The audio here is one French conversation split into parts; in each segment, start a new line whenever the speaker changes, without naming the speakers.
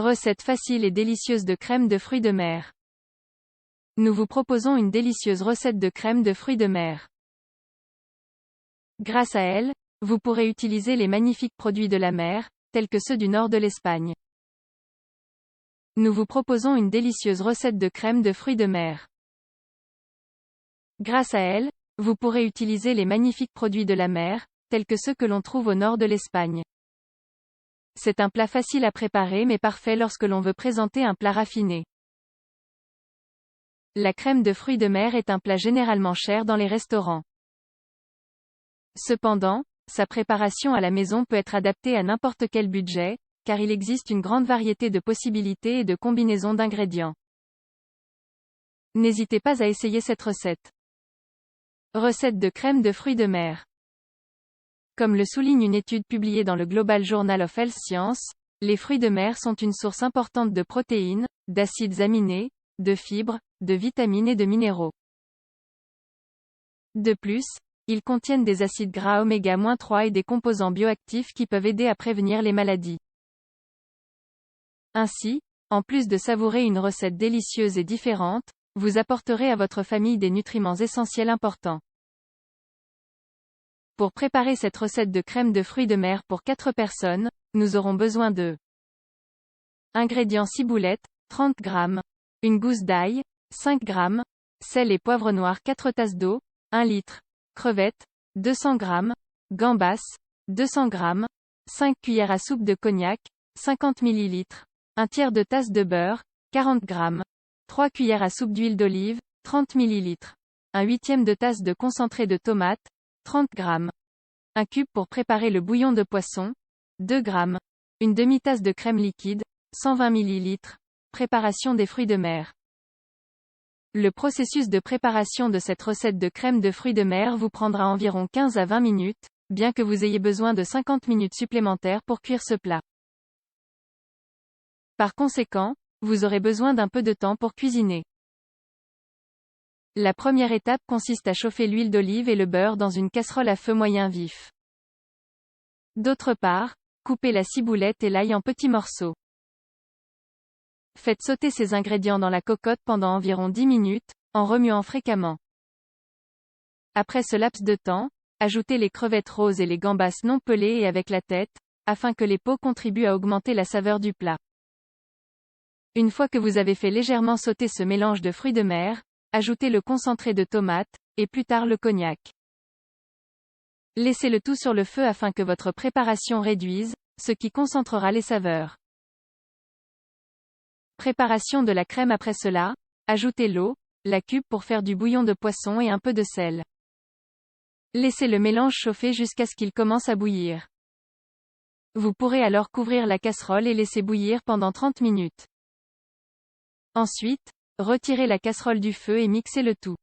Recette facile et délicieuse de crème de fruits de mer. Nous vous proposons une délicieuse recette de crème de fruits de mer. Grâce à elle, vous pourrez utiliser les magnifiques produits de la mer, tels que ceux du nord de l'Espagne. Nous vous proposons une délicieuse recette de crème de fruits de mer. Grâce à elle, vous pourrez utiliser les magnifiques produits de la mer, tels que ceux que l'on trouve au nord de l'Espagne. C'est un plat facile à préparer mais parfait lorsque l'on veut présenter un plat raffiné. La crème de fruits de mer est un plat généralement cher dans les restaurants. Cependant, sa préparation à la maison peut être adaptée à n'importe quel budget, car il existe une grande variété de possibilités et de combinaisons d'ingrédients. N'hésitez pas à essayer cette recette. Recette de crème de fruits de mer. Comme le souligne une étude publiée dans le Global Journal of Health Sciences, les fruits de mer sont une source importante de protéines, d'acides aminés, de fibres, de vitamines et de minéraux. De plus, ils contiennent des acides gras oméga-3 et des composants bioactifs qui peuvent aider à prévenir les maladies. Ainsi, en plus de savourer une recette délicieuse et différente, vous apporterez à votre famille des nutriments essentiels importants. Pour préparer cette recette de crème de fruits de mer pour 4 personnes, nous aurons besoin de ingrédients: ciboulette, 30 g, une gousse d'ail, 5 g, sel et poivre noir 4 tasses d'eau, 1 litre, crevettes, 200 g, gambas, 200 g, 5 cuillères à soupe de cognac, 50 ml, un tiers de tasse de beurre, 40 g, 3 cuillères à soupe d'huile d'olive, 30 ml, un huitième de tasse de concentré de tomate, 30 g, un cube pour préparer le bouillon de poisson, 2 g, une demi-tasse de crème liquide, 120 ml, préparation des fruits de mer. Le processus de préparation de cette recette de crème de fruits de mer vous prendra environ 15 à 20 minutes, bien que vous ayez besoin de 50 minutes supplémentaires pour cuire ce plat. Par conséquent, vous aurez besoin d'un peu de temps pour cuisiner. La première étape consiste à chauffer l'huile d'olive et le beurre dans une casserole à feu moyen vif. D'autre part, coupez la ciboulette et l'ail en petits morceaux. Faites sauter ces ingrédients dans la cocotte pendant environ 10 minutes, en remuant fréquemment. Après ce laps de temps, ajoutez les crevettes roses et les gambas non pelées et avec la tête, afin que les peaux contribuent à augmenter la saveur du plat. Une fois que vous avez fait légèrement sauter ce mélange de fruits de mer, ajoutez le concentré de tomate, et plus tard le cognac. Laissez le tout sur le feu afin que votre préparation réduise, ce qui concentrera les saveurs. Préparation de la crème. Après cela, ajoutez l'eau, la cube pour faire du bouillon de poisson et un peu de sel. Laissez le mélange chauffer jusqu'à ce qu'il commence à bouillir. Vous pourrez alors couvrir la casserole et laisser bouillir pendant 30 minutes. Ensuite, retirez la casserole du feu et mixez le tout.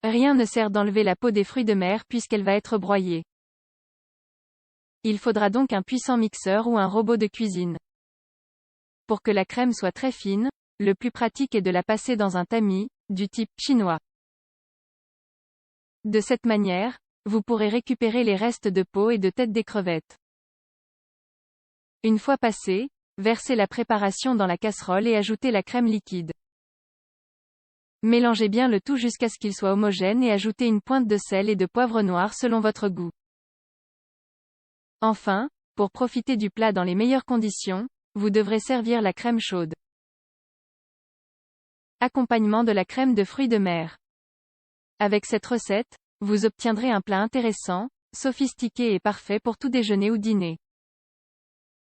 Rien ne sert d'enlever la peau des fruits de mer puisqu'elle va être broyée. Il faudra donc un puissant mixeur ou un robot de cuisine. Pour que la crème soit très fine, le plus pratique est de la passer dans un tamis, du type chinois. De cette manière, vous pourrez récupérer les restes de peau et de tête des crevettes. Une fois passé, versez la préparation dans la casserole et ajoutez la crème liquide. Mélangez bien le tout jusqu'à ce qu'il soit homogène et ajoutez une pointe de sel et de poivre noir selon votre goût. Enfin, pour profiter du plat dans les meilleures conditions, vous devrez servir la crème chaude. Accompagnement de la crème de fruits de mer. Avec cette recette, vous obtiendrez un plat intéressant, sophistiqué et parfait pour tout déjeuner ou dîner.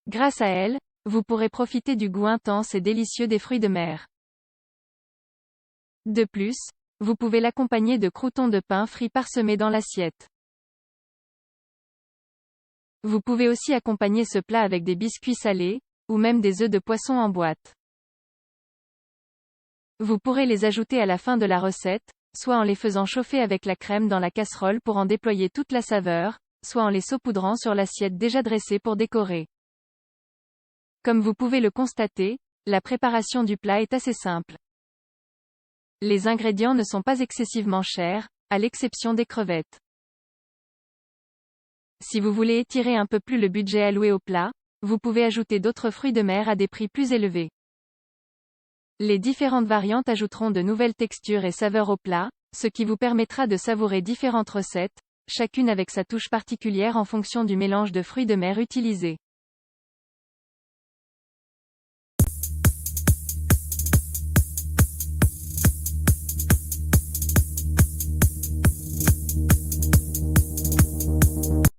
Grâce à elle, vous pourrez profiter du goût intense et délicieux des fruits de mer. De plus, vous pouvez l'accompagner de croûtons de pain frits parsemés dans l'assiette. Vous pouvez aussi accompagner ce plat avec des biscuits salés, ou même des œufs de poisson en boîte. Vous pourrez les ajouter à la fin de la recette, soit en les faisant chauffer avec la crème dans la casserole pour en déployer toute la saveur, soit en les saupoudrant sur l'assiette déjà dressée pour décorer. Comme vous pouvez le constater, la préparation du plat est assez simple. Les ingrédients ne sont pas excessivement chers, à l'exception des crevettes. Si vous voulez étirer un peu plus le budget alloué au plat, vous pouvez ajouter d'autres fruits de mer à des prix plus élevés. Les différentes variantes ajouteront de nouvelles textures et saveurs au plat, ce qui vous permettra de savourer différentes recettes, chacune avec sa touche particulière en fonction du mélange de fruits de mer utilisé.